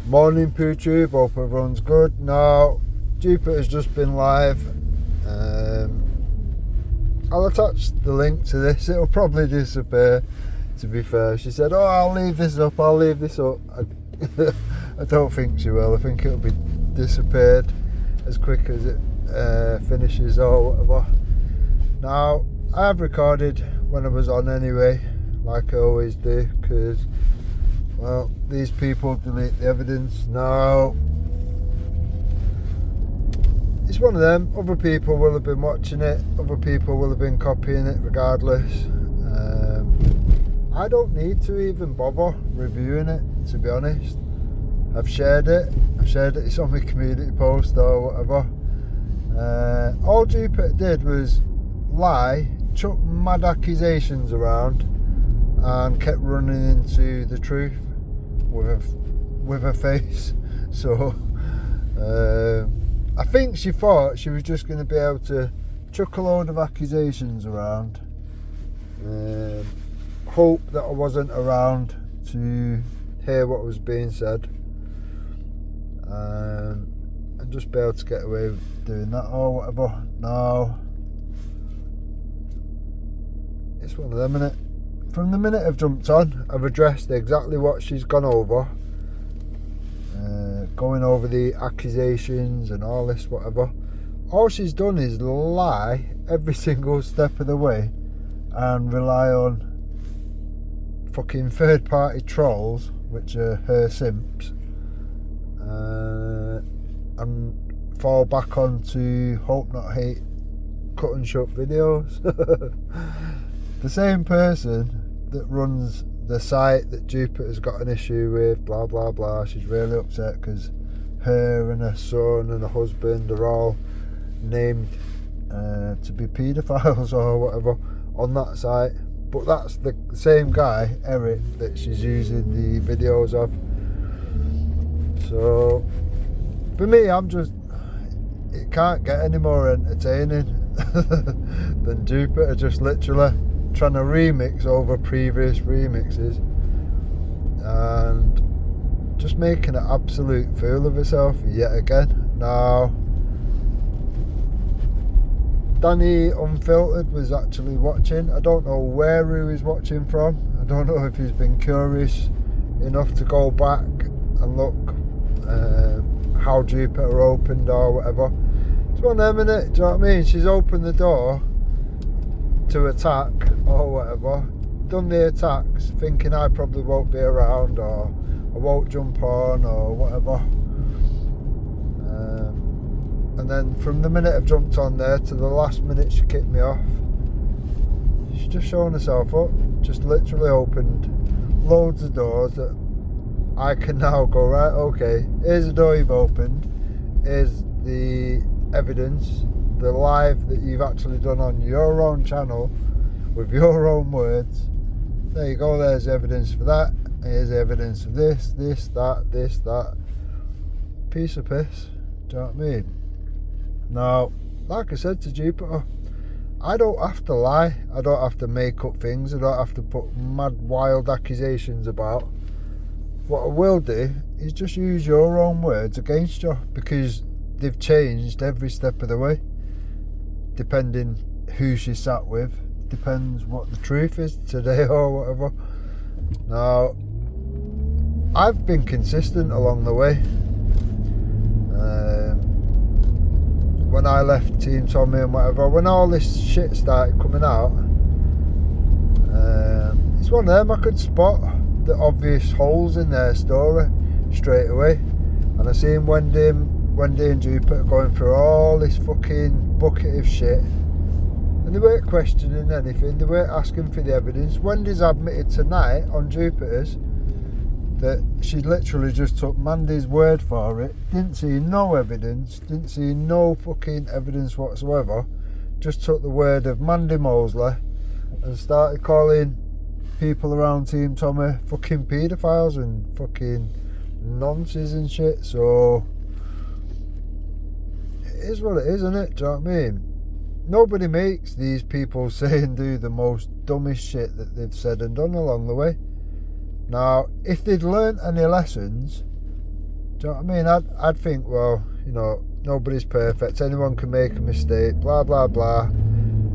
Morning PooTube, hope everyone's good. Now, Jupiter's just been live. I'll attach the link to this, it'll probably disappear, to be fair. She said, oh, I'll leave this up. I don't think she will. I think it'll be disappeared as quick as it finishes or whatever. Now, I have recorded when I was on anyway, like I always do, because, well, these people delete the evidence. Now, it's one of them. Other people will have been watching it. Other people will have been copying it regardless. I don't need to even bother reviewing it, to be honest. I've shared it. It's on my community post or whatever. All Jupiter did was lie, chuck mad accusations around, and kept running into the truth with her face. So I think she thought she was just going to be able to chuck a load of accusations around, hope that I wasn't around to hear what was being said, and just be able to get away with doing that or whatever. No, it's one of them, innit? From the minute I've jumped on, I've addressed exactly what she's gone over, going over the accusations and all this whatever. All she's done is lie every single step of the way and rely on fucking third party trolls, which are her simps, and fall back onto hope not hate cut and shut videos. The same person that runs the site that Jupiter's got an issue with, blah blah blah. She's really upset because her and her son and her husband are all named to be paedophiles or whatever on that site. But that's the same guy, Eric, that she's using the videos of. So for me, it can't get any more entertaining than Jupiter just literally trying to remix over previous remixes and just making an absolute fool of herself yet again. Now, Danny Unfiltered was actually watching. I don't know where he was watching from. I don't know if he's been curious enough to go back and look how Jupiter opened or whatever. It's one of them, innit? Do you know what I mean? She's opened the door to attack or whatever, done the attacks thinking I probably won't be around or I won't jump on or whatever, and then from the minute I've jumped on there to the last minute she kicked me off, she's just showing herself up. Just literally opened loads of doors that I can now go, right, okay, here's the door you've opened, here's the evidence, the live that you've actually done on your own channel with your own words. There you go, there's evidence for that, here's evidence of this, that. Piece of piss, do you know what I mean? Now, like I said to Jupiter, I don't have to lie, I don't have to make up things, I don't have to put mad wild accusations about. What I will do is just use your own words against you, because they've changed every step of the way. Depending who she sat with, depends what the truth is today or whatever. Now, I've been consistent along the way. When I left Team Tommy and whatever, when all this shit started coming out, it's one of them. I could spot the obvious holes in their story straight away, and I seen Wendy and Jupiter going through all this fucking bucket of shit, and they weren't questioning anything, they weren't asking for the evidence. Wendy's admitted tonight on Jupiter's that she literally just took Mandy's word for it, didn't see no evidence, didn't see no fucking evidence whatsoever, just took the word of Mandy Mosley and started calling people around Team Tommy fucking paedophiles and fucking nonsense and shit. So it is what it is, isn't it? Do you know what I mean? Nobody makes these people say and do the most dumbest shit that they've said and done along the way. Now, if they'd learnt any lessons, Do you know what I mean? I'd think, well, you know, nobody's perfect, anyone can make a mistake, blah blah blah.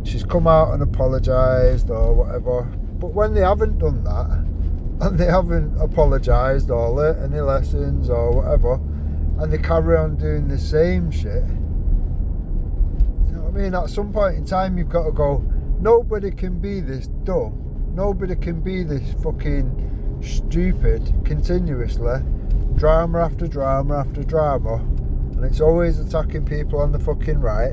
She's come out and apologised or whatever. But when they haven't done that, and they haven't apologised or learnt any lessons or whatever, and they carry on doing the same shit, you know what I mean? At some point in time you've got to go, nobody can be this dumb, nobody can be this fucking stupid continuously, drama after drama after drama, and it's always attacking people on the fucking right.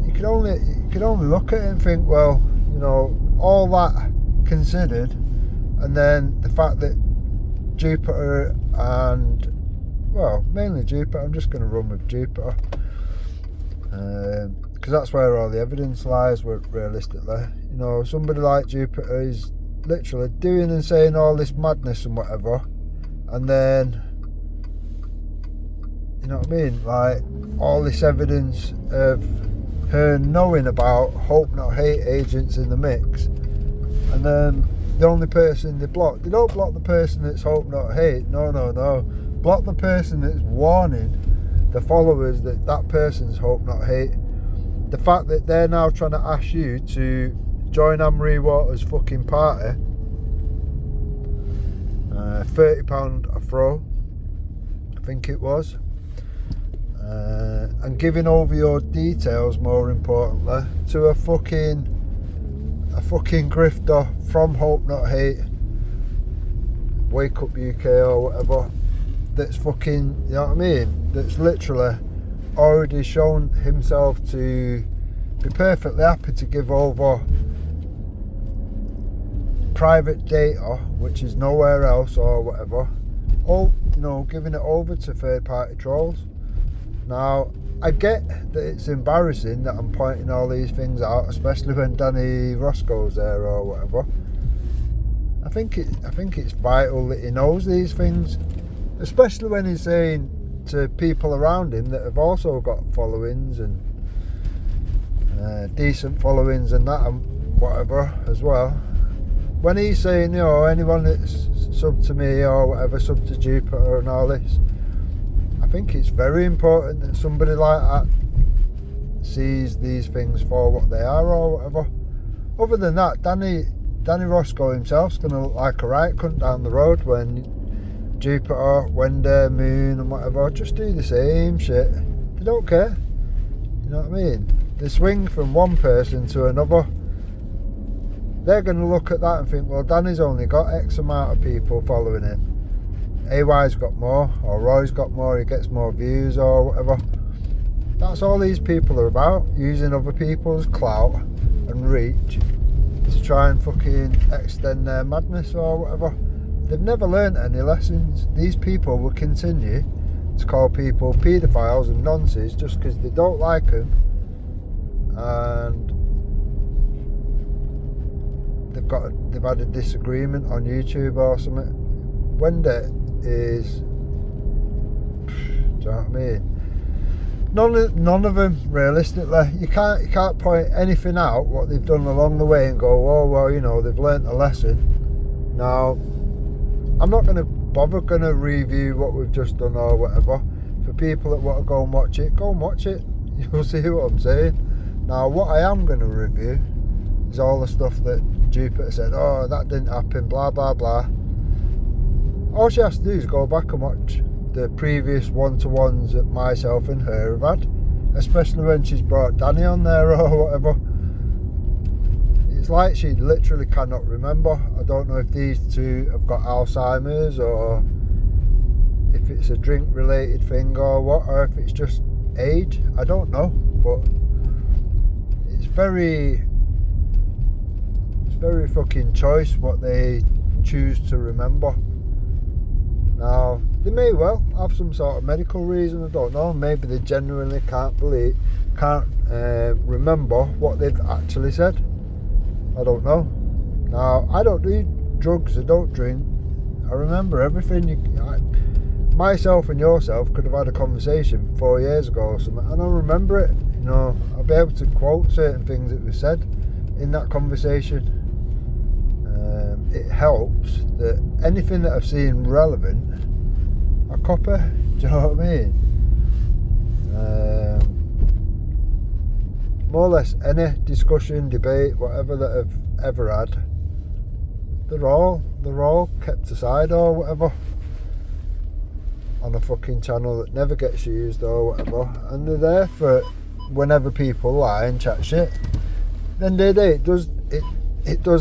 You can only look at it and think, well, you know, all that considered, and then the fact that Jupiter and, well, mainly Jupiter, I'm just going to run with Jupiter, because that's where all the evidence lies, realistically. You know, somebody like Jupiter is literally doing and saying all this madness and whatever, and then, you know what I mean, like all this evidence of her knowing about hope not hate agents in the mix, and then the only person they don't block the person that's hope not hate, no, block the person that's warning the followers that that person's hope not hate. The fact that they're now trying to ask you to join Anne-Marie Waters' fucking party, £30 a throw, I think it was, and giving over your details, more importantly, to a fucking grifter from Hope Not Hate, Wake Up UK or whatever, that's fucking, you know what I mean, that's literally already shown himself to be perfectly happy to give over private data, which is nowhere else or whatever, all, you know, giving it over to third party trolls. Now, I get that it's embarrassing that I'm pointing all these things out, especially when Danny Roscoe's there or whatever. I think it's vital that he knows these things, especially when he's saying to people around him that have also got followings and decent followings and that and whatever as well. When he's saying, you know, anyone that's sub to me or whatever, sub to Jupiter and all this, I think it's very important that somebody like that sees these things for what they are or whatever. Other than that, Danny Roscoe himself's going to look like a right cunt down the road when Jupiter, Wendy, Moon and whatever just do the same shit. They don't care. You know what I mean? They swing from one person to another. They're going to look at that and think, well, Danny's only got X amount of people following him. AY's got more, or Roy's got more, he gets more views or whatever. That's all these people are about, using other people's clout and reach to try and fucking extend their madness or whatever. They've never learnt any lessons. These people will continue to call people paedophiles and nonsense just because they don't like them, and they've had a disagreement on YouTube or something. Wendy is, do you know what I mean? None of them, realistically. You can't point anything out what they've done along the way and go, oh well, you know, they've learnt a lesson. Now, I'm not going to review what we've just done or whatever. For people that want to go and watch it, go and watch it. You'll see what I'm saying. Now, what I am going to review is all the stuff that Jupiter said, oh, that didn't happen, blah blah blah. All she has to do is go back and watch the previous one-to-ones that myself and her have had, especially when she's brought Danny on there or whatever. It's like she literally cannot remember. I don't know if these two have got Alzheimer's or if it's a drink related thing or what, or if it's just age. I don't know, but it's very fucking choice what they choose to remember. Now, they may well have some sort of medical reason, I don't know. Maybe they genuinely can't remember what they've actually said. I don't know. Now, I don't do drugs, I don't drink. I remember everything. Myself and yourself could have had a conversation 4 years ago or something, and I remember it. You know, I'll be able to quote certain things that were said in that conversation. it helps that anything that I've seen relevant, I copy. Do you know what I mean? More or less any discussion, debate, whatever that I've ever had, they're all kept aside or whatever on a fucking channel that never gets used or whatever, and they're there for whenever people lie and chat shit. Then it does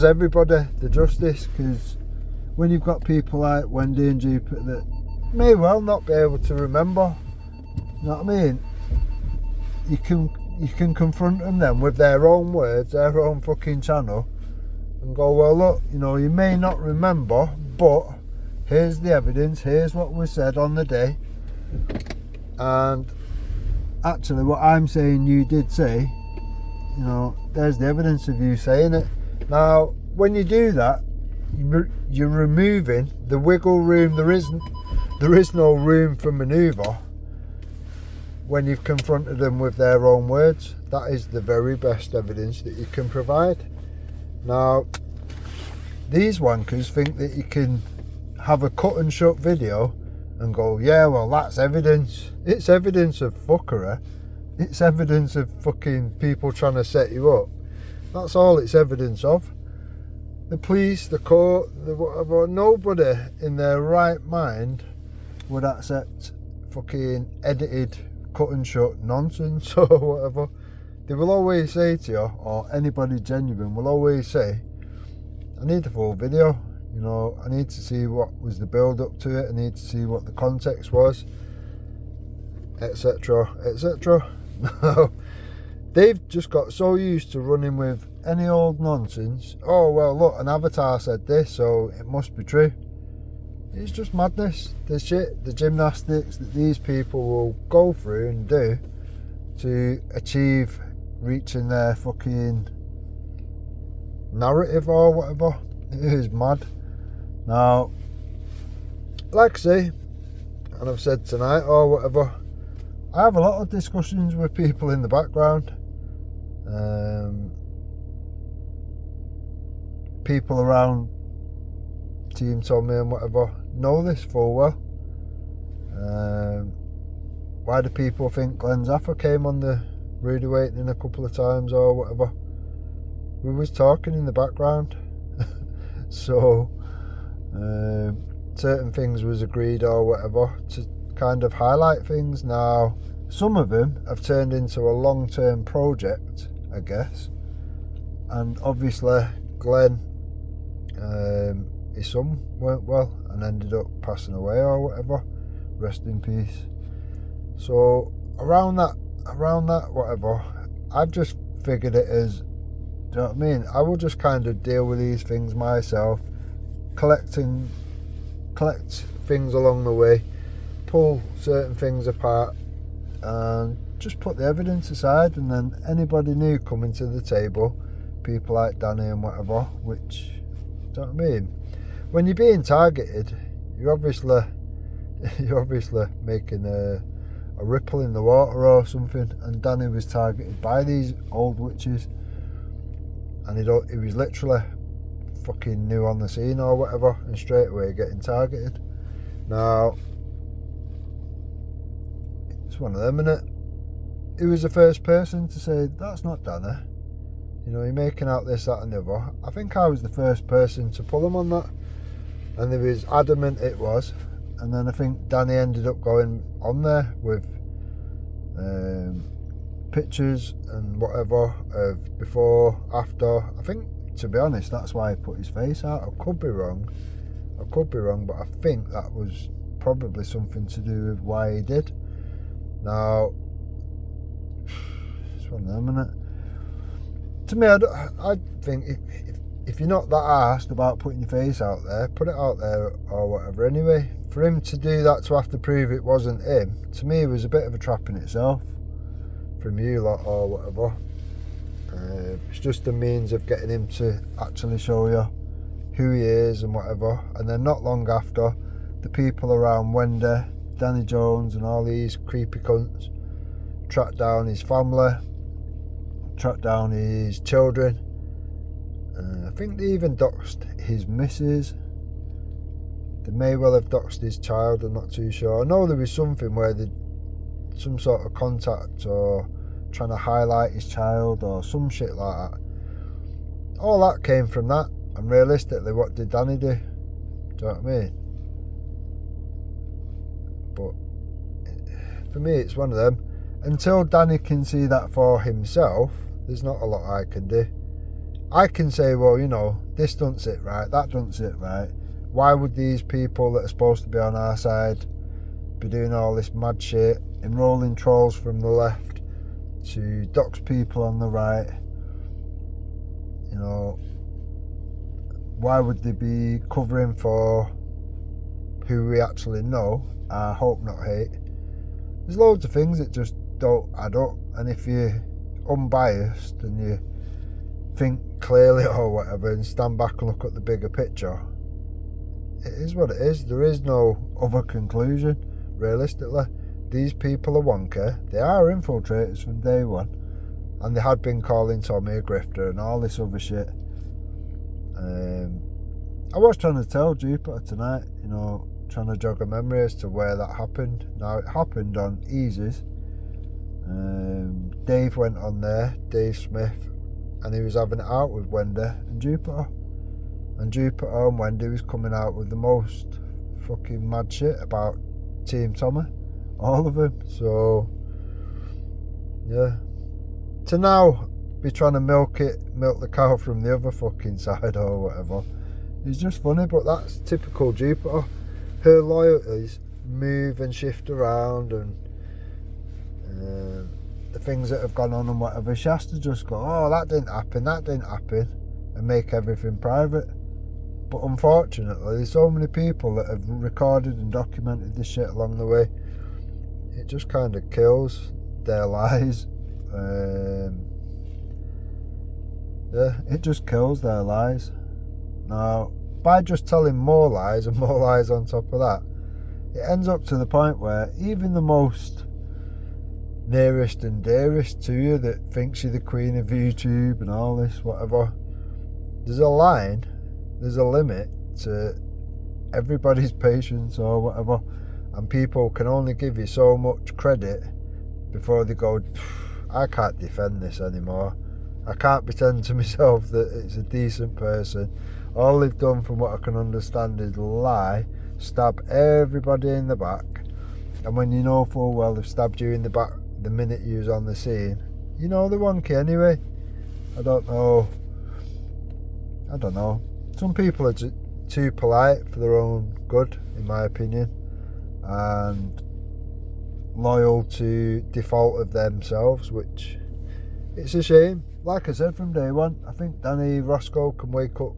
everybody the justice, because when you've got people like Wendy and Jupiter that may well not be able to remember, you know what I mean, you can confront them then with their own words, their own fucking channel, and go, well look, you know, you may not remember, but here's the evidence, here's what was said on the day, and actually what I'm saying you did say, you know, there's the evidence of you saying it. Now when you do that, you're removing the wiggle room. There is no room for manoeuvre when you've confronted them with their own words. That is the very best evidence that you can provide. Now these wankers think that you can have a cut and shut video and go, yeah, well that's evidence. It's evidence of fuckery. It's evidence of fucking people trying to set you up. That's all it's evidence of. The police, the court, the whatever, nobody in their right mind would accept fucking edited, cut and shut nonsense or whatever. They will always say to you, or anybody genuine will always say, I need the full video. You know, I need to see what was the build up to it. I need to see what the context was, etc, etc. No, they've just got so used to running with any old nonsense. Oh well, look, an avatar said this, so it must be true. It's just madness. The shit, the gymnastics that these people will go through and do to achieve reaching their fucking narrative or whatever. It is mad. Now, like I say, and I've said tonight or whatever, I have a lot of discussions with people in the background. People around Team Tommy and whatever know this full well. Why do people think Glenn Zaffer came on the Rude Awakening a couple of times or whatever? We was talking in the background. So certain things was agreed or whatever to kind of highlight things. Now some of them have turned into a long-term project, I guess, and obviously Glenn, his son weren't well and ended up passing away or whatever, rest in peace. So around that whatever, I've just figured it as, do you know what I mean, I will just kind of deal with these things myself, collect things along the way, pull certain things apart and just put the evidence aside, and then anybody new coming to the table, people like Danny and whatever, which, do you know what I mean, when you're being targeted, you're obviously making a ripple in the water or something, and Danny was targeted by these old witches, and he was literally fucking new on the scene or whatever, and straight away getting targeted. Now it's one of them, innit? He was the first person to say, that's not Danny, you know, you're making out this, that and the other. I think I was the first person to pull him on that, and he was adamant it was. And then I think Danny ended up going on there with pictures and whatever of before, after. I think, to be honest, that's why he put his face out. I could be wrong, but I think that was probably something to do with why he did. Now, it's one of them, innit? To me, I think if you're not that arsed about putting your face out there, put it out there or whatever anyway. For him to do that, to have to prove it wasn't him, to me was a bit of a trap in itself from you lot or whatever. It's just a means of getting him to actually show you who he is and whatever. And then not long after, the people around Wendy, Danny Jones and all these creepy cunts tracked down his family, tracked down his children, I think they even doxed his missus. They may well have doxed his child, I'm not too sure. I know there was something where they some sort of contact or trying to highlight his child or some shit like that. All that came from that. And realistically, what did Danny do? Do you know what I mean? But for me, it's one of them. Until Danny can see that for himself, there's not a lot I can do. I can say, well, you know, this doesn't sit right, that doesn't sit right. Why would these people that are supposed to be on our side be doing all this mad shit, enrolling trolls from the left to dox people on the right? You know, why would they be covering for who we actually know? I hope not hate. There's loads of things that just don't add up, and if you're unbiased and you think clearly or whatever and stand back and look at the bigger picture, it is what it is. There is no other conclusion. Realistically, these people are wonky. They are infiltrators from day one, and they had been calling Tommy a grifter and all this other shit. I was trying to tell Jupiter tonight, you know, trying to jog a memory as to where that happened. Now, it happened on Easy's. Dave went on there, Dave Smith, and he was having it out with Wendy and Jupiter. And Jupiter and Wendy was coming out with the most fucking mad shit about Team Tommy. All of them. So, yeah. To now be trying to milk the cow from the other fucking side or whatever. It's just funny, but that's typical Jupiter. Her loyalties move and shift around, and the things that have gone on and whatever, she has to just go, oh, that didn't happen, and make everything private. But unfortunately, there's so many people that have recorded and documented this shit along the way. It just kind of kills their lies. Yeah, it just kills their lies. Now, by just telling more lies and more lies on top of that, it ends up to the point where even the most nearest and dearest to you that thinks you're the queen of YouTube and all this, whatever, there's a line, there's a limit to everybody's patience or whatever, and people can only give you so much credit before they go, I can't defend this anymore. I can't pretend to myself that it's a decent person. All they've done, from what I can understand, is lie, stab everybody in the back, and when you know full well they've stabbed you in the back the minute you was on the scene, you know they're wonky anyway. I don't know. Some people are just too polite for their own good, in my opinion, and loyal to default of themselves, which it's a shame. Like I said from day one, I think Danny Roscoe can wake up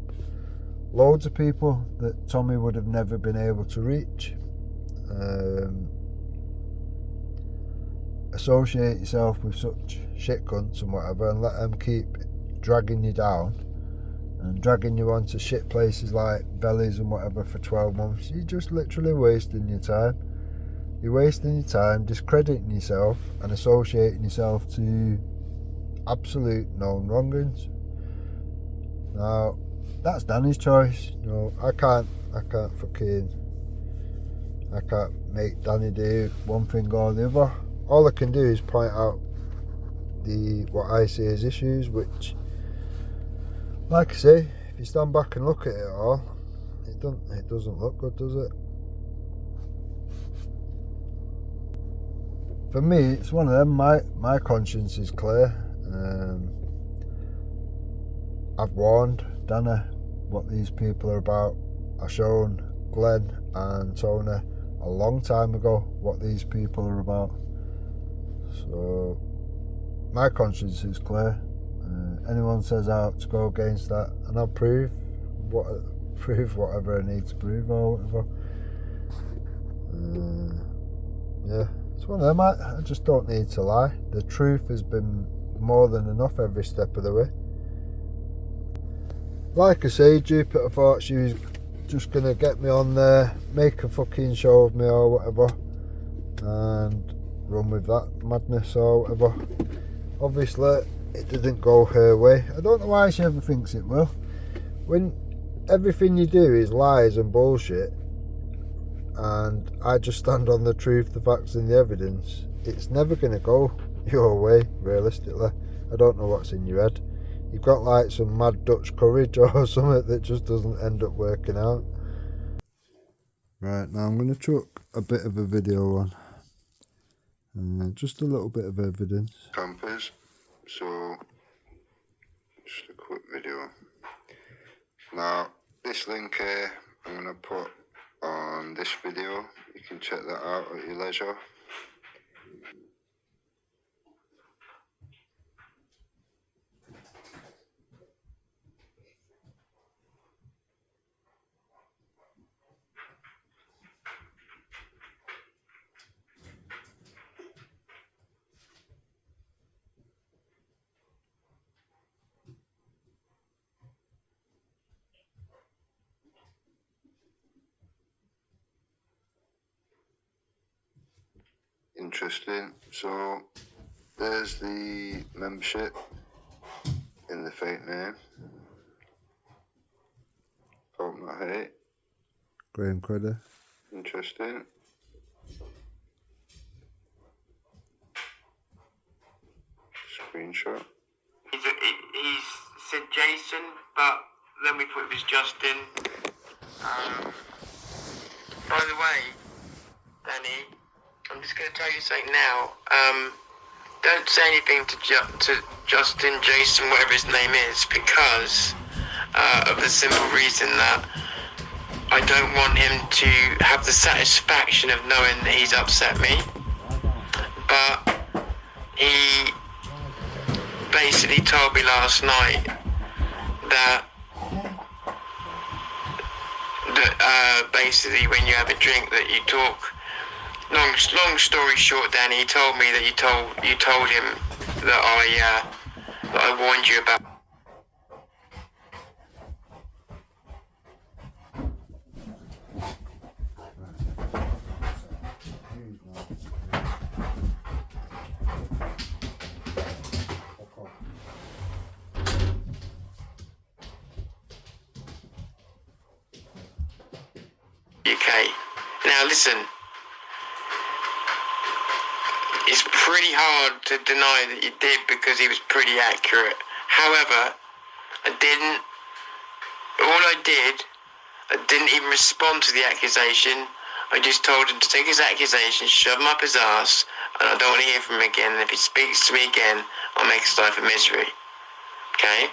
loads of people that Tommy would have never been able to reach. Associate yourself with such shit cunts and whatever, and let them keep dragging you down and dragging you onto shit places like Bellies and whatever for 12 months. You're just literally wasting your time. You're wasting your time discrediting yourself and associating yourself to absolute known wrongings. Now, that's Danny's choice. You know, I can't make Danny do one thing or the other. All I can do is point out what I see as issues, which, like I say, if you stand back and look at it all, it doesn't look good, does it? For me, it's one of them. My conscience is clear. I've warned Danny what these people are about. I've shown Glenn and Tony a long time ago what these people are about. So my conscience is clear. Anyone says out to go against that, and I'll prove whatever I need to prove or whatever. Yeah, it's one of them. I just don't need to lie. The truth has been more than enough every step of the way. Like I say, Jupiter thought she was just going to get me on there, make a fucking show of me or whatever, and run with that madness or whatever. Obviously, it didn't go her way. I don't know why she ever thinks it will. when everything you do is lies and bullshit, and I just stand on the truth, the facts and the evidence, it's never going to go your way, realistically. I don't know what's in your head. You've got like some mad Dutch courage or something that just doesn't end up working out. Right, now I'm going to chuck a bit of a video on. Just a little bit of evidence. Campers, so just a quick video. Now, this link here I'm going to put on this video. You can check that out at your leisure. Interesting. So there's the membership in the fake name. Hope not hate. Graham Credder. Interesting. Screenshot. He said Jason, but then we thought it was Justin. By the way, Danny, I'm just going to tell you something now. Don't say anything to Justin, Jason, whatever his name is, because of the simple reason that I don't want him to have the satisfaction of knowing that he's upset me. But he basically told me last night that basically when you have a drink that you talk. Long story short, Danny, he told me that you told him that I warned you about. UK. Now listen. It's pretty hard to deny that you did because he was pretty accurate. However, I didn't even respond to the accusation. I just told him to take his accusation, shove him up his ass, and I don't want to hear from him again. And if he speaks to me again, I'll make his life a misery. Okay?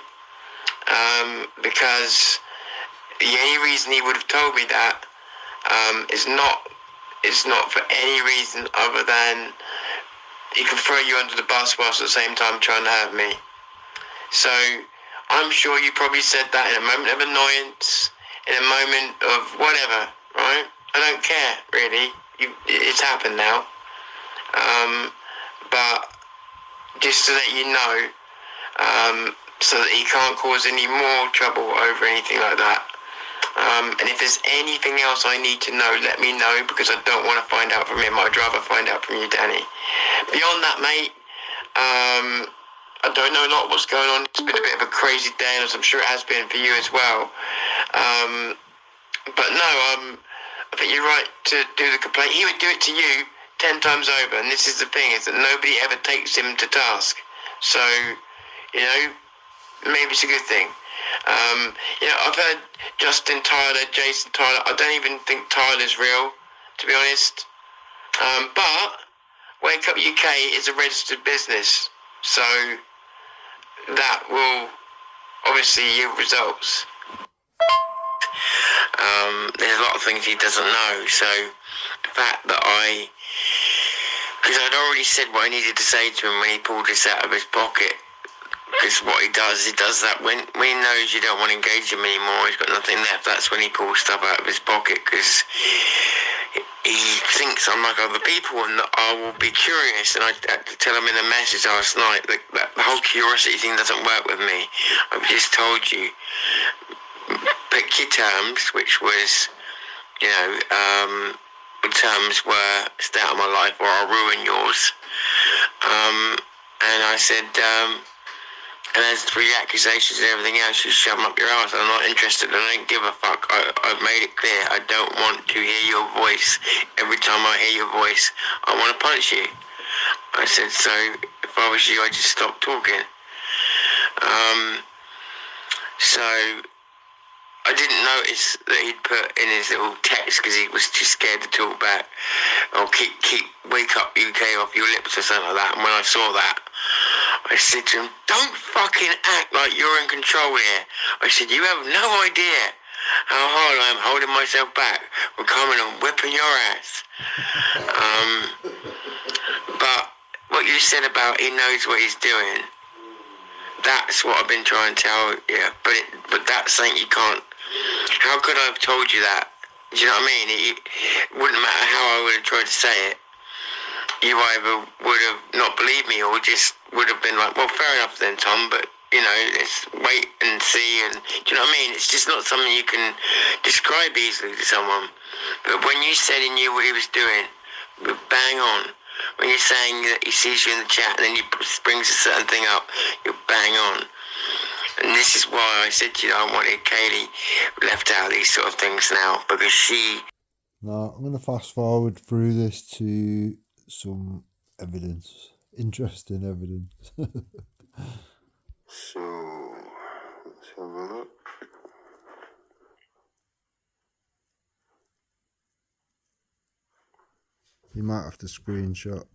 Because the only reason he would have told me that is not for any reason other than he can throw you under the bus whilst at the same time trying to hurt me. So I'm sure you probably said that in a moment of annoyance, in a moment of whatever, right? I don't care, really. It's happened now. But just to let you know, so that he can't cause any more trouble over anything like that. And if there's anything else I need to know, let me know, because I don't want to find out from him. I'd rather find out from you, Danny. Beyond that, mate, I don't know a lot what's going on. It's been a bit of a crazy day, and I'm sure it has been for you as well. But no, I think you're right to do the complaint. He would do it to you 10 times over, and this is the thing, is that nobody ever takes him to task. So, you know, maybe it's a good thing. You know, I've heard Justin Tyler, Jason Tyler. I don't even think Tyler's real, to be honest. But Wake Up UK is a registered business, so that will obviously yield results. There's a lot of things he doesn't know, so the fact that because I'd already said what I needed to say to him when he pulled this out of his pocket. Because what he does that when he knows you don't want to engage him anymore, he's got nothing left, that's when he pulls stuff out of his pocket, because he thinks I'm like other people and that I will be curious. And I had to tell him in a message last night that the whole curiosity thing doesn't work with me. I've just told you, pick your terms, which was, you know, the terms were stay out of my life or I'll ruin yours. And I said, And as for the accusations and everything else, just shove them up your ass. I'm not interested. I don't give a fuck. I've made it clear. I don't want to hear your voice. Every time I hear your voice, I want to punch you. I said, so if I was you, I'd just stop talking. So I didn't notice that he'd put in his little text because he was too scared to talk back. Or wake up UK off your lips or something like that. And when I saw that, I said to him, don't fucking act like you're in control here. I said, you have no idea how hard I'm holding myself back from coming and whipping your ass. But what you said about he knows what he's doing, that's what I've been trying to tell you. But that's something you can't. How could I have told you that? Do you know what I mean? It wouldn't matter how I would have tried to say it. You either would have not believed me or just would have been like, well, fair enough then, Tom, but, you know, let's wait and see. And do you know what I mean? It's just not something you can describe easily to someone. But when you said he knew what he was doing, bang on. When you're saying that he sees you in the chat and then he brings a certain thing up, you're bang on. And this is why I said to you, I wanted Kaylee left out of these sort of things now, because she... Now, I'm going to fast forward through this to some evidence. Interesting evidence. So, let's have a look. You might have to screenshot.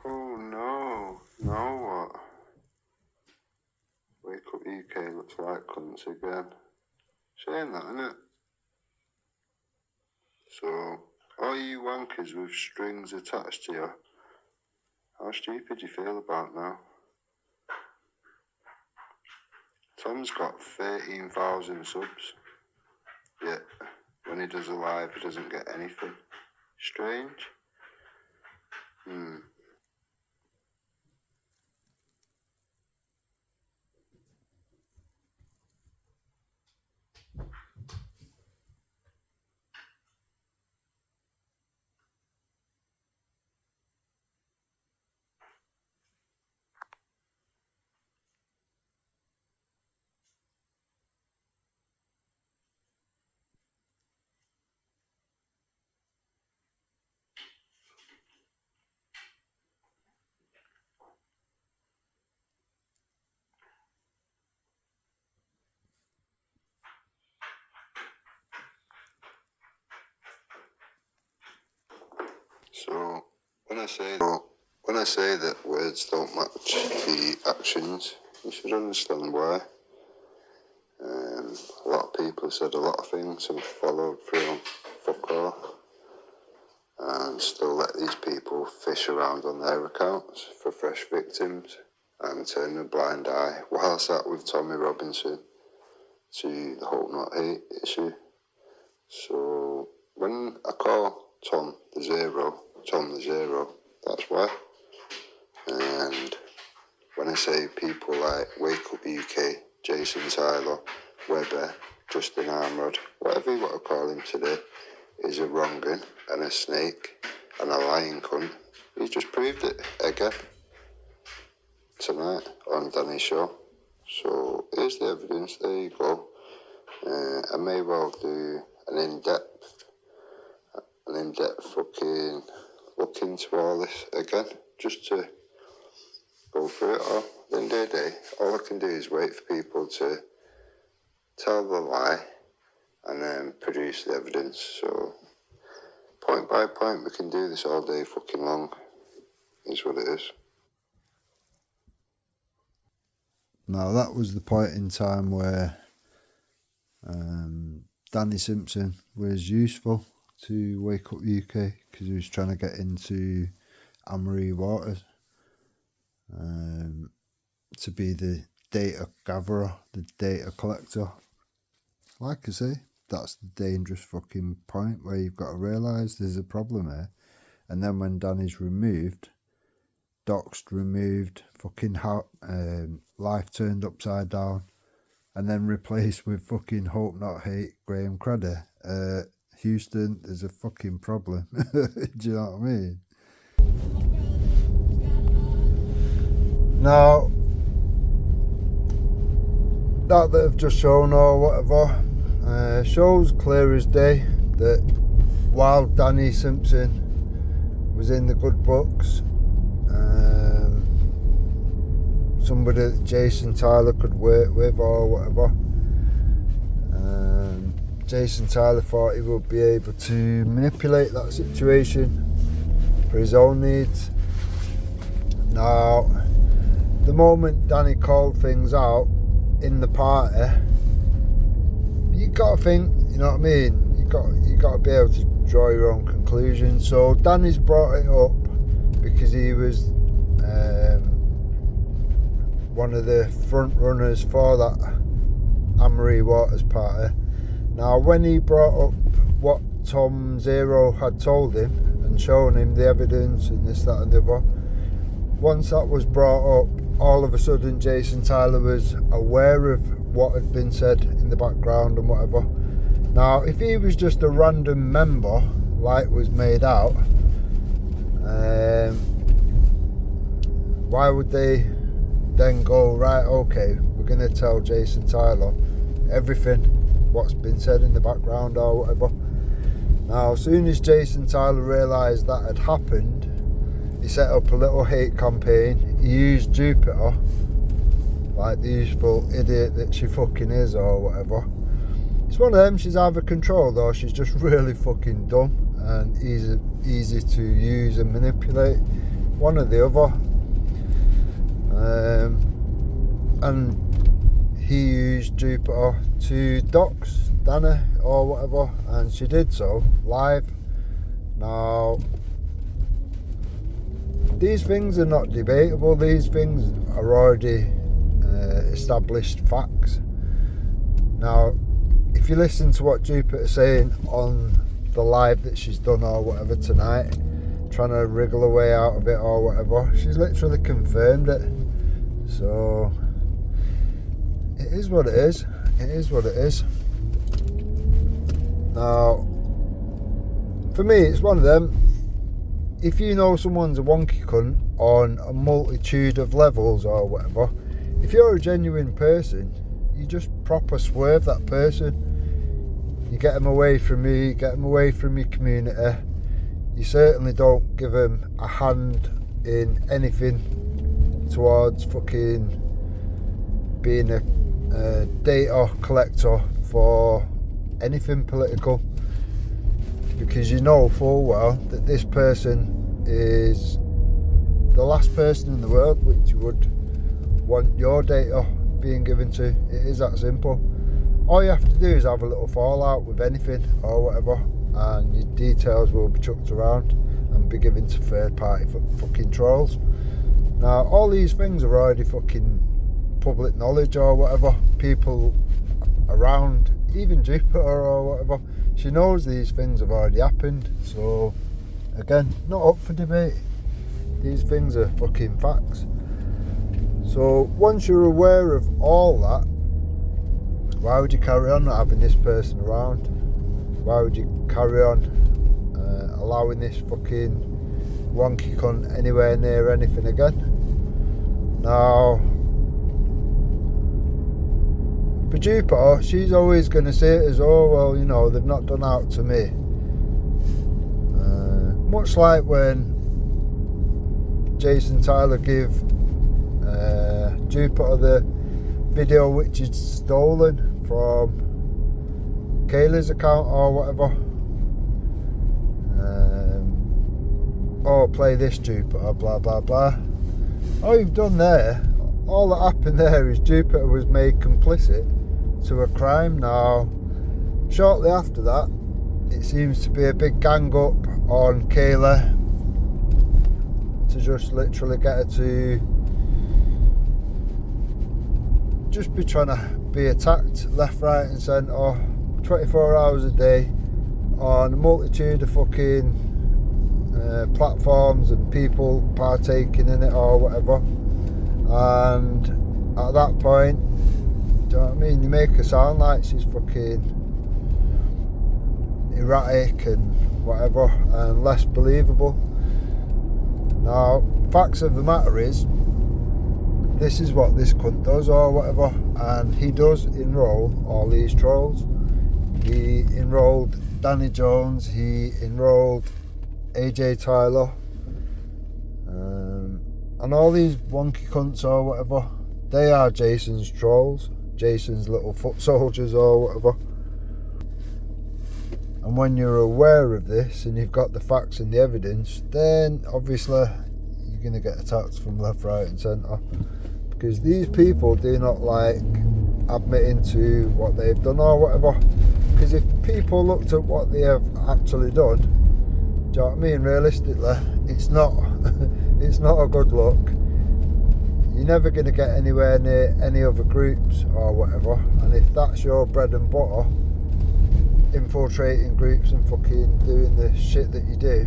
Oh no, now what? Wake Up UK looks like cunts again. Saying that, innit? So, all you wankers with strings attached to you, how stupid do you feel about now? Tom's got 13,000 subs, yet when he does a live he doesn't get anything. Strange. So when I say that words don't match the actions, you should understand why. A lot of people have said a lot of things and followed through, fuck off, and still let these people fish around on their accounts for fresh victims and turn a blind eye while sat with Tommy Robinson to the Hope Not Hate issue. So when I call Tom the Zero, that's why. And when I say people like Wake Up UK, Jason Tyler, Webber, Justin Armrod, whatever you want to call him today, is a wrong'un and a snake and a lying cunt, he's just proved it again tonight on Danny's show. So here's the evidence, there you go. I may well do an in-depth fucking look into all this again, just to go through it all. At the end of the day, all I can do is wait for people to tell the lie and then produce the evidence. So point by point, we can do this all day fucking long, is what it is. Now that was the point in time where Danny Simpson was useful to Wake Up UK because he was trying to get into Amory Waters to be the data gatherer, the data collector. Like I say, that's the dangerous fucking point where you've got to realise there's a problem here. And then when Danny's removed, doxed, removed, fucking life turned upside down, and then replaced with fucking Hope Not Hate Graham Credder. Houston, there's a fucking problem. Do you know what I mean? Now, that I've just shown or whatever shows clear as day that while Danny Simpson was in the good books, somebody that Jason Tyler could work with or whatever, Jason Tyler thought he would be able to manipulate that situation for his own needs. Now, the moment Danny called things out in the party, you got to think, you know what I mean, you got to be able to draw your own conclusions. So Danny's brought it up because he was one of the front runners for that Amory Waters party. Now, when he brought up what Tom Zero had told him and shown him the evidence and this, that and the other, once that was brought up, all of a sudden Jason Tyler was aware of what had been said in the background and whatever. Now, if he was just a random member, like was made out, why would they then go, right, okay, we're going to tell Jason Tyler everything what's been said in the background or whatever. Now, as soon as Jason Tyler realised that had happened, he set up a little hate campaign. He used Jupiter, like the useful idiot that she fucking is or whatever. It's one of them, she's either controlled or she's just really fucking dumb and easy to use and manipulate. One or the other. And he used Jupiter to dox Danny or whatever, and she did so live. Now, these things are not debatable. These things are already established facts. Now, if you listen to what Jupiter's saying on the live that she's done or whatever tonight, trying to wriggle her way out of it or whatever, she's literally confirmed it. So it is what it is. It is what it is. Now, for me, it's one of them. If you know someone's a wonky cunt on a multitude of levels or whatever, if you're a genuine person, you just proper swerve that person. You get them away from me, you get them away from your community. You certainly don't give them a hand in anything towards fucking being a data collector for anything political, because you know full well that this person is the last person in the world which you would want your data being given to. It is that simple. All you have to do is have a little fallout with anything or whatever, and your details will be chucked around and be given to third party fucking trolls. Now, all these things are already fucking public knowledge or whatever. People around, even Jupiter or whatever, she knows these things have already happened. So again, not up for debate. These things are fucking facts. So once you're aware of all that, why would you carry on not having this person around? Why would you carry on allowing this fucking wonky cunt anywhere near anything again? Now, for Jupiter, she's always going to say it as, oh, well, you know, they've not done out to me. Much like when Jason Tyler gave Jupiter the video which is stolen from Kayla's account or whatever. Oh, play this, Jupiter, blah blah blah. All you've done there, all that happened there is Jupiter was made complicit to a crime. Now, shortly after that, it seems to be a big gang up on Kayla to just literally get her to just be trying to be attacked left, right and centre 24 hours a day on a multitude of fucking platforms and people partaking in it or whatever. And at that point, do you know what I mean, you make her sound like she's fucking erratic and whatever and less believable. Now, facts of the matter is, this is what this cunt does or whatever. and he does enroll all these trolls. He enrolled Danny Jones, he enrolled AJ Tyler, and all these wonky cunts or whatever. They are Jason's trolls, Jason's little foot soldiers or whatever. And when you're aware of this and you've got the facts and the evidence, then obviously you're going to get attacked from left, right and centre, because these people do not like admitting to what they've done or whatever. Because if people looked at what they have actually done, do you know what I mean, realistically, it's not it's not a good look. You're never going to get anywhere near any other groups or whatever, and if that's your bread and butter, infiltrating groups and fucking doing the shit that you do,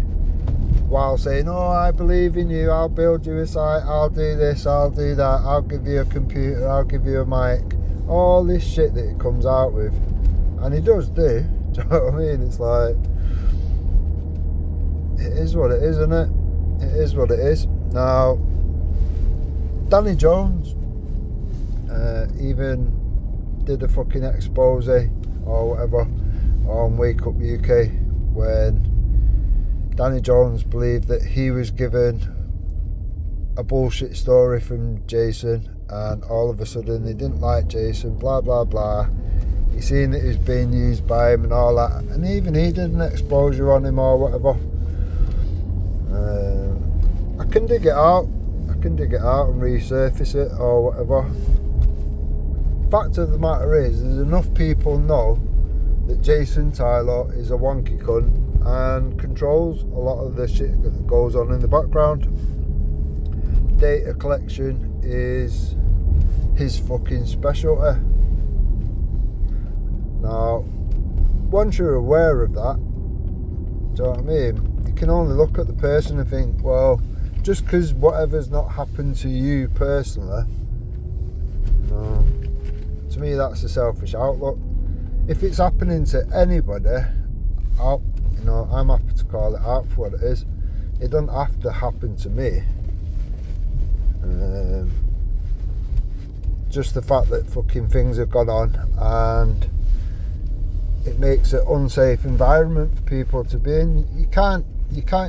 while saying, oh, I believe in you, I'll build you a site, I'll do this, I'll do that, I'll give you a computer, I'll give you a mic, all this shit that he comes out with, and he does do you know what I mean? It's like, it is what it is, isn't it? It is what it is. Now, Danny Jones even did a fucking expose or whatever on Wake Up UK, when Danny Jones believed that he was given a bullshit story from Jason, and all of a sudden he didn't like Jason, blah blah blah. He seen that he was being used by him and all that, and even he did an exposure on him or whatever. I can dig it out and resurface it or whatever. Fact of the matter is, there's enough people know that Jason Tyler is a wonky cunt and controls a lot of the shit that goes on in the background. Data collection is his fucking specialty. Now, once you're aware of that, do you know what I mean? You can only look at the person and think, well, just because whatever's not happened to you personally, no, to me that's a selfish outlook. If it's happening to anybody, I'm happy to call it out for what it is. It doesn't have to happen to me. Just the fact that fucking things have gone on, and it makes an unsafe environment for people to be in. You can't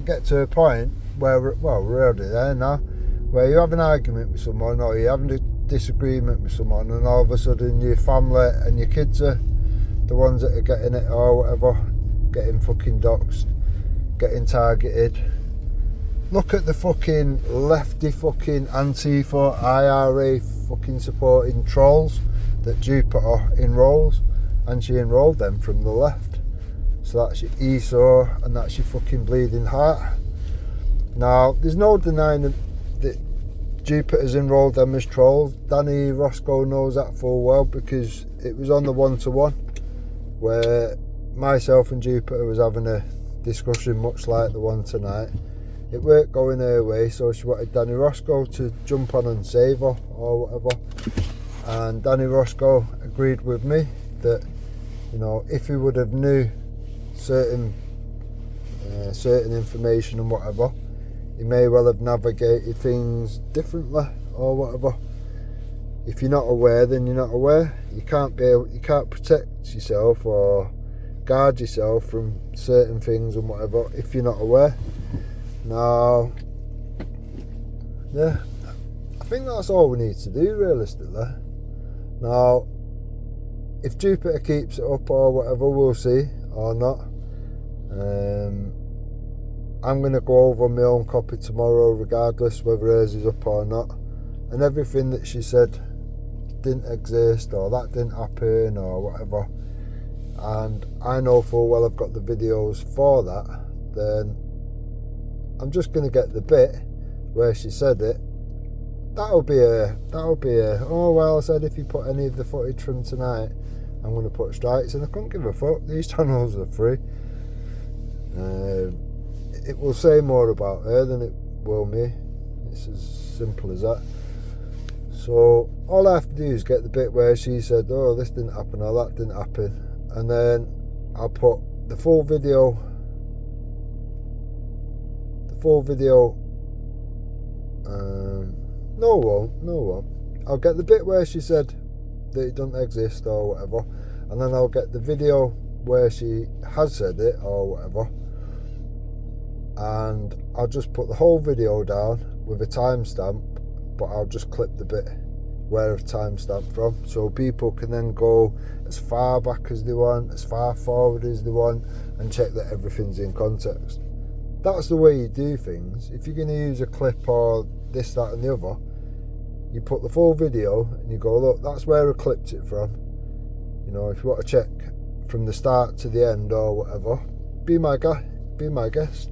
get to a point where we're already there now, where you have an argument with someone or you're having a disagreement with someone, and all of a sudden your family and your kids are the ones that are getting it or whatever, getting fucking doxed, getting targeted. Look at the fucking lefty fucking Antifa, IRA fucking supporting trolls that Jupiter enrolls, and she enrolled them from the left. So that's your Esau and that's your fucking bleeding heart. Now, there's no denying that Jupiter's enrolled them as trolls. Danny Roscoe knows that full well, because it was on the one-to-one where myself and Jupiter was having a discussion much like the one tonight. It weren't going her way, so she wanted Danny Roscoe to jump on and save her or whatever. And Danny Roscoe agreed with me that, you know, if he would have knew certain information and whatever, he may well have navigated things differently or whatever. If you're not aware, then you're not aware. You can't protect yourself or guard yourself from certain things and whatever if you're not aware. Now, yeah, I think that's all we need to do realistically. Now, if Jupiter keeps it up or whatever, we'll see, or not. I'm going to go over my own copy tomorrow regardless whether hers is up or not, and everything that she said didn't exist or that didn't happen or whatever, and I know full well I've got the videos for that, then I'm just going to get the bit where she said it. That'll be a oh well, I said if you put any of the footage from tonight I'm going to put strikes, and I couldn't give a fuck. These channels are free. It will say more about her than it will me. It's as simple as that. So all I have to do is get the bit where she said, oh, this didn't happen or that didn't happen, and then I'll put the full video. No, it won't. I'll get the bit where she said that it doesn't exist or whatever, and then I'll get the video where she has said it or whatever, and I'll just put the whole video down with a timestamp, but I'll just clip the bit where I've timestamped from, so people can then go as far back as they want, as far forward as they want, and check that everything's in context. That's the way you do things. If you're going to use a clip or this, that and the other, you put the full video and you go, look, that's where I clipped it from. You know, if you want to check from the start to the end or whatever, be my guy, be my guest.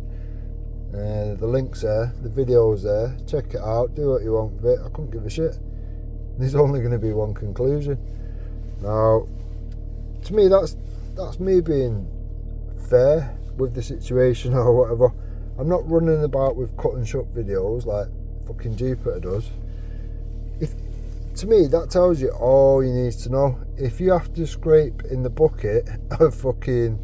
The link's there, the video's there, check it out, do what you want with it. I couldn't give a shit. There's only going to be one conclusion. Now, to me, that's me being fair with the situation or whatever. I'm not running about with cut and shut videos like fucking Jupiter does. To me, that tells you all you need to know. If you have to scrape in the bucket and fucking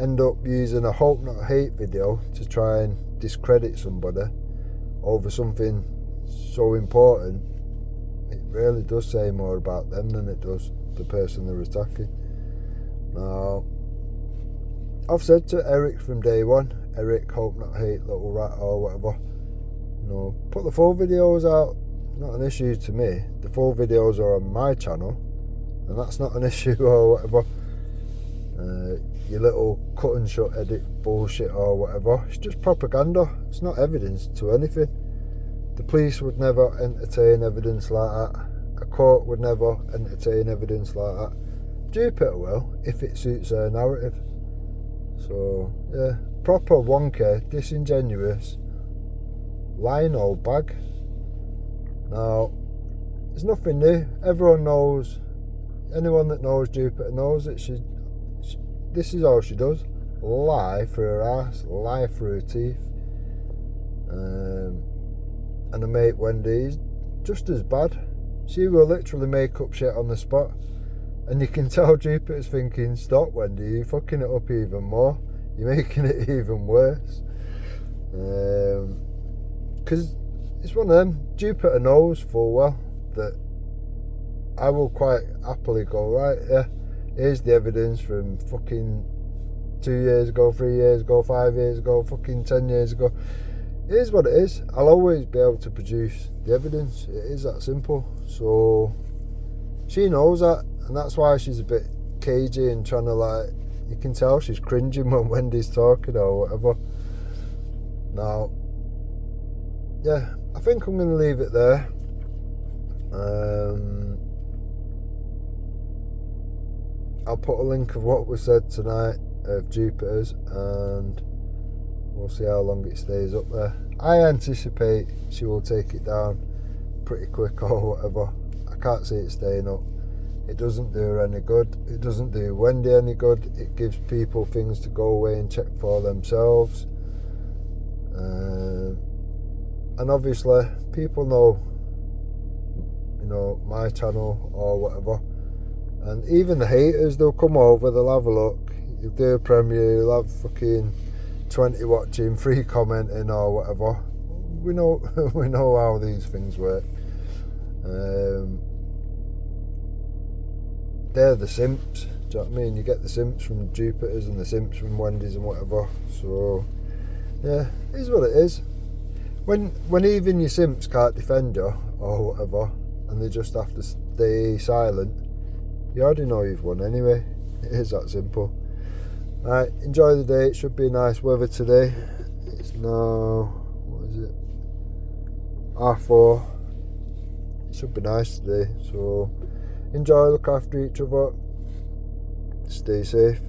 end up using a hope not hate video to try and discredit somebody over something so important, it really does say more about them than it does the person they're attacking. Now, I've said to Eric from day one, Eric, hope not hate, little rat or whatever, you know, put the full videos out. Not an issue to me. The full videos are on my channel, and that's not an issue or whatever. Your little cut and shut edit bullshit or whatever, it's just propaganda. It's not evidence to anything. The police would never entertain evidence like that. A court would never entertain evidence like that. Jupiter will, if it suits their narrative. So yeah, proper wonky, disingenuous, lying old bag. Now, there's nothing new. Everyone knows, anyone that knows Jupiter knows that this is all she does. Lie through her ass, lie through her teeth. And her mate Wendy is just as bad. She will literally make up shit on the spot. And you can tell Jupiter's thinking, stop Wendy, you're fucking it up even more. You're making it even worse. Because it's one of them. Jupiter knows full well that I will quite happily go, right, yeah, here's the evidence from fucking 2 years ago, 3 years ago, 5 years ago, fucking 10 years ago. It is what it is. I'll always be able to produce the evidence. It is that simple. So she knows that, and that's why she's a bit cagey and trying to, like, you can tell she's cringing when Wendy's talking or whatever. Now, yeah, I think I'm going to leave it there. I'll put a link of what was said tonight of Jupiter's, and we'll see how long it stays up there. I anticipate she will take it down pretty quick or whatever. I can't see it staying up. It doesn't do her any good. It doesn't do Wendy any good. It gives people things to go away and check for themselves. And obviously, people know, you know, my channel or whatever. And even the haters, they'll come over, they'll have a look. You'll do a premiere, you'll have fucking 20 watching, 3 commenting or whatever. We know we know how these things work. They're the simps. Do you know what I mean? You get the simps from Jupiter's and the simps from Wendy's and whatever. So yeah, it is what it is. When even your simps can't defend you or whatever, and they just have to stay silent, you already know you've won anyway. It is that simple. Right, enjoy the day. It should be nice weather today. It's now, what is it, 4:30. It should be nice today. So enjoy, look after each other, stay safe.